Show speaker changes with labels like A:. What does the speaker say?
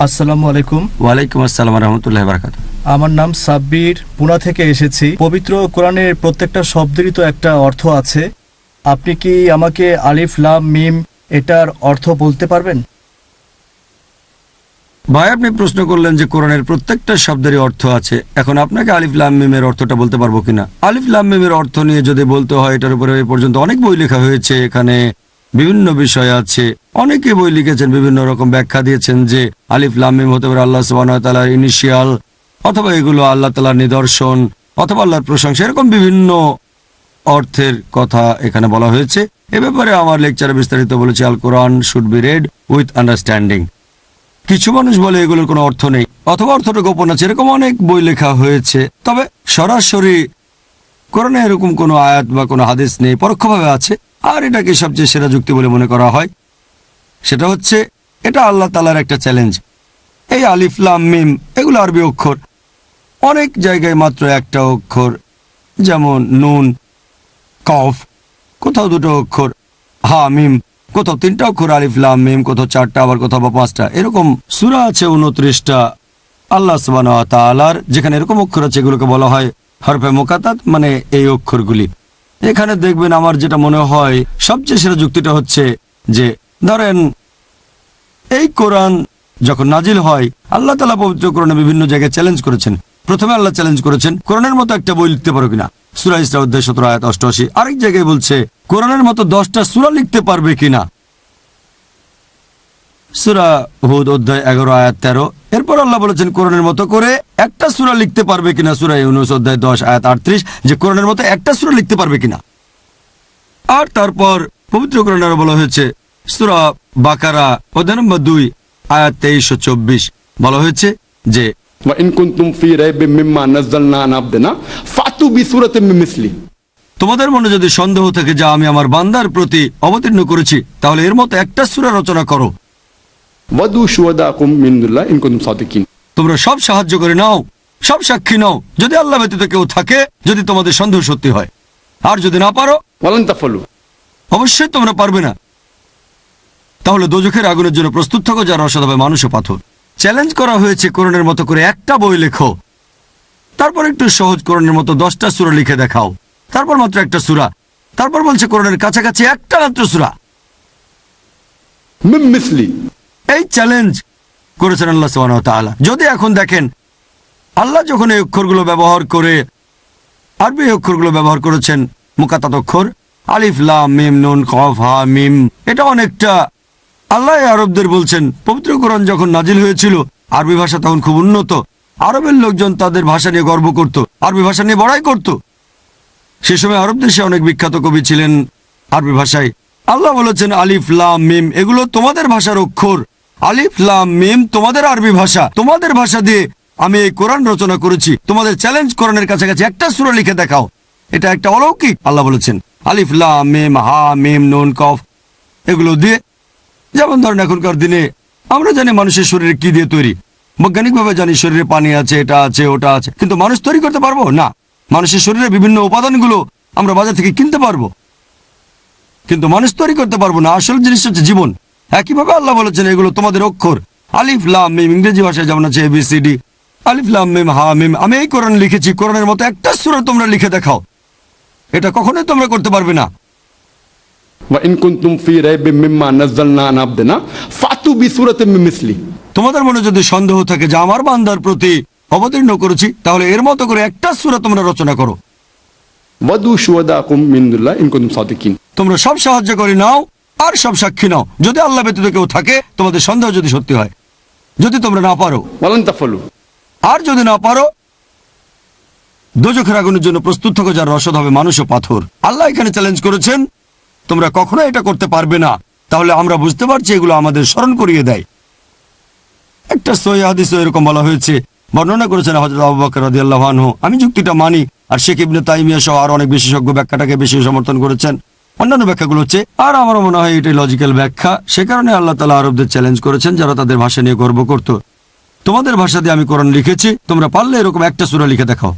A: আসসালামু আলাইকুম।
B: ওয়ালাইকুম আসসালাম রহমতুল্লাহ বারাকাত।
A: আমার নাম সাব্বির, পুনা থেকে এসেছি। পবিত্র কোরআনের প্রত্যেকটা শব্দেরই তো একটা অর্থ আছে। আপনি কি আমাকে আলিফ লাম মিম এটার অর্থ বলতে পারবেন?
B: ভাই, আপনি প্রশ্ন করলেন যে কোরআনের প্রত্যেকটা শব্দেরই অর্থ আছে। এখন আপনাকে আলিফ লাম মিমের অর্থটা বলতে পারবো কিনা। আলিফ লাম মিমের অর্থ নিয়ে যদি বলতে হয়, এটার উপরে এই পর্যন্ত অনেক বই লেখা হয়েছে। এখানে বিভিন্ন বিষয় আছে, অনেকে বই লিখেছেন, বিভিন্ন রকম ব্যাখ্যা দিয়েছেন যে আলিফ লাম মিম হতে পারে আল্লাহ সুবহানাহু ওয়া তাআলার ইনিশিয়াল, অথবা এগুলো আল্লাহ তাআলার নিদর্শন, অথবা আল্লাহর প্রশংসা। এরকম বিভিন্ন অর্থের কথা এখানে বলা হয়েছে। এ ব্যাপারে আমার লেকচারে বিস্তারিত বলেছি, Al Quran should be read with understanding. কিছু মানুষ বলে এগুলোর কোনো অর্থ নেই, অথবা অর্থটা গোপন আছে, এরকম অনেক বই লেখা হয়েছে। তবে সরাসরি কোরআনে এরকম কোনো আয়াত বা কোনো হাদিস নেই, পরোক্ষভাবে আছে। আর এটাকে সবচেয়ে সেরা যুক্তি বলে মনে করা হয়। সেটা হচ্ছে, এটা আল্লাহ তাআলার একটা চ্যালেঞ্জ। এই আলিফ লাম মিম এগুলো আরবি অক্ষর, অনেক জায়গায় মাত্র একটা অক্ষর, যেমন নুন, কফ, কোথাও দুটো অক্ষর, হা মিম, কোথাও তিনটা অক্ষর আলিফ লাম মিম, কোথাও চারটা, আবার কোথাও বা পাঁচটা। এরকম সূরা আছে 29টা আল্লাহ সুবহানাহু ওয়া তাআলার, যেখানে এরকম অক্ষর আছে, এগুলোকে বলা হয় হরফে মুকাত্তাত, মানে এই অক্ষরগুলি। এখানে দেখবেন, আমার যেটা মনে হয় সবচেয়ে সেরা যুক্তিটা হচ্ছে যে, ধরেন এই কোরআন যখন নাজিল হয়, আল্লাহ তাআলা পবিত্র কোরআনে বিভিন্ন জায়গায় চ্যালেঞ্জ করেছেন। প্রথমে আল্লাহ চ্যালেঞ্জ করেছেন, কোরআনের মতো একটা বই লিখতে পারো কিনা, সূরা ইসরা অধ্যায় 17 আয়াত 88। আরেক জায়গায় বলছে কোরআনের মতো 10টা সূরা লিখতে পারবে কিনা, সূরা হুদ অধ্যায় 11 আয়াত 13। এরপর আল্লাহ বলেছেন কোরআনের মতো করে একটা সূরা লিখতে পারবে কিনা, সূরা ইউনূস অধ্যায় 10 আয়াত 38, যে কোরআনের মতো একটা সূরা লিখতে পারবে কিনা। আর তারপর পবিত্র কোরআনে আরো বলা হয়েছে, সূরা বাকারা অধ্যায় নম্বর 2 আয়াত 23 ও 24, বলা হয়েছে যে
C: ওয়া ইন কুনতুম ফি রাইবিম মিম্মা নাযালনা আলা আবদিনা ফাতু বিসূরাতিন মিন মিসলি।
B: তোমাদের মনে যদি সন্দেহ থাকে যা আমি আমার বান্দার প্রতি অবতীর্ণ করেছি, তাহলে এর মতো একটা সূরা রচনা করো।
C: ওয়াদু শুহাদাকুম মিন দুল্লাহ ইন কুনতুম সাদিকিন।
B: তোমরা সব সাহায্য করে নাও, সব সাক্ষী নাও, যদি আল্লাহ ব্যতীত কেউ থাকে, যদি তোমাদের সন্দেহ সত্যি হয়। আর যদি না পারো,
C: ওয়ালান তাফালু,
B: অবশ্যই তোমরা পারবে না। তাহলে দোজখের আগুনের জন্য প্রস্তুত থাকো, যারা অসৎ হবে মানুষ ও পাথর। চ্যালেঞ্জ করা হয়েছে কোরআনের মতো করে একটা বই লেখো, তারপর একটু সহজ কোরআনের মতো 10টা সূরা লিখে দেখাও, তারপর মাত্র একটা সূরা, তারপর বলছে কোরআনের কাছাকাছি একটা মাত্র সূরা।
C: মিন মিসলি।
B: এই চ্যালেঞ্জ করেছেন আল্লাহ সুবহানাহু ওয়া তাআলা। যদি এখন দেখেন, আল্লাহ যখন এই অক্ষরগুলো ব্যবহার করে, আরবি অক্ষরগুলো ব্যবহার করেছেন, মুকাত্তাত অক্ষর আলিফ লাম মিম নুন কফ হা মিম, এটা অনেকটা আল্লাহ আরবদের বলছেন। পবিত্র কোরআন যখন নাজিল হয়েছিল, আরবি ভাষা তখন খুব উন্নত। আরবের লোকজন তাদের ভাষা নিয়ে গর্ব করত, আরবি ভাষা নিয়ে বড়াই করত। সে সময় আরব দেশে অনেক বিখ্যাত কবি ছিলেন আরবি ভাষায়। আল্লাহ বলেছেন আলিফ লাম মিম এগুলো তোমাদের ভাষার অক্ষর, আলিফ লাম মিম তোমাদের আরবি ভাষা, তোমাদের ভাষা দিয়ে আমি এই কোরআন রচনা করেছি। তোমাদের চ্যালেঞ্জ, কোরআনের কাছাকাছি একটা সূরা লিখে দেখাও। এটা একটা অলৌকিক। আল্লাহ বলেছেন আলিফ লাম মিম হা মিম নুন কফ এগুলো দিয়ে। যেমন ধরেন, এখনকার দিনে আমরা জানি মানুষের শরীরে কি দিয়ে তৈরি, বৈজ্ঞানিকভাবে জানি শরীরে পানি আছে, এটা আছে, ওটা আছে, কিন্তু মানুষ তৈরি করতে পারবো না। মানুষের শরীরে বিভিন্ন উপাদানগুলো আমরা বাজার থেকে কিনতে পারবো, কিন্তু মানুষ তৈরি করতে পারবো না। আসল জিনিস হচ্ছে জীবন। একইভাবে আল্লাহ বলেছেন এগুলো তোমাদের অক্ষর, আলিফ লাম মিম। ইংরেজি ভাষায় যেমন আছে ABCD, আলিফ লাম মিম হা মিম। আমি এই কোরআন লিখেছি, কোরআনের মতো একটা সূরা তোমরা লিখে দেখাও। এটা কখনোই তোমরা করতে পারবে না।
C: ওয়া ইন কুনতুম ফি রাইবিম মিম্মা নাযালনা আলা আবদিনা ফাতু বিসূরাতিন মিন মিসলি।
B: তোমাদের মনে যদি সন্দেহ থাকে যে আমার বান্দার প্রতি অবতীর্ণ করেছি, তাহলে এর মতো করে একটা সূরা তোমরা রচনা করো।
C: ওয়াদু শুহাদাকুম মিন দুল্লাহ ইন কুনতুম সাদিকিন।
B: তোমরা সব সাহায্য করে নাও আর সব সাক্ষী নাও, যদি আল্লাহ ব্যতীত কেউ থাকে, তোমাদের সন্দেহ যদি সত্যি হয়। যদি তোমরা না পারো,
C: ওয়ালান তাফালু,
B: আর যদি না পারো, দোজখের আগুনের জন্য প্রস্তুত থাকো, যার রসদ হবে মানুষ ও পাথর। আল্লাহ এখানে চ্যালেঞ্জ করেছেন, তোমরা কখনো এটা করতে পারবে না। তাহলে আমরা বুঝতে পারছি এগুলো আমাদের স্মরণ করিয়ে দেয়। একটা সহিহ হাদিসে এরকম বলা হয়েছে, বর্ণনা করেছেন হযরত আবু বকর রাদিয়াল্লাহু আনহু। আমি যুক্তিটা মানি, আর শেখ ইবনে তাইমিয়া সহ আর অনেক বিশেষজ্ঞ ব্যাখ্যাটাকে বেশি সমর্থন করেছেন। অন্যান্য ব্যাখ্যাগুলো হচ্ছে, আর আমার মনে হয় এটাই লজিক্যাল ব্যাখ্যা। সে কারণে আল্লাহ তাআলা আরবদের চ্যালেঞ্জ করেছেন, যারা তাদের ভাষা নিয়ে গর্ব করত। তোমাদের ভাষা দিয়ে আমি কোরআন লিখেছি, তোমরা পারলে এরকম একটা সূরা লিখে দেখাও।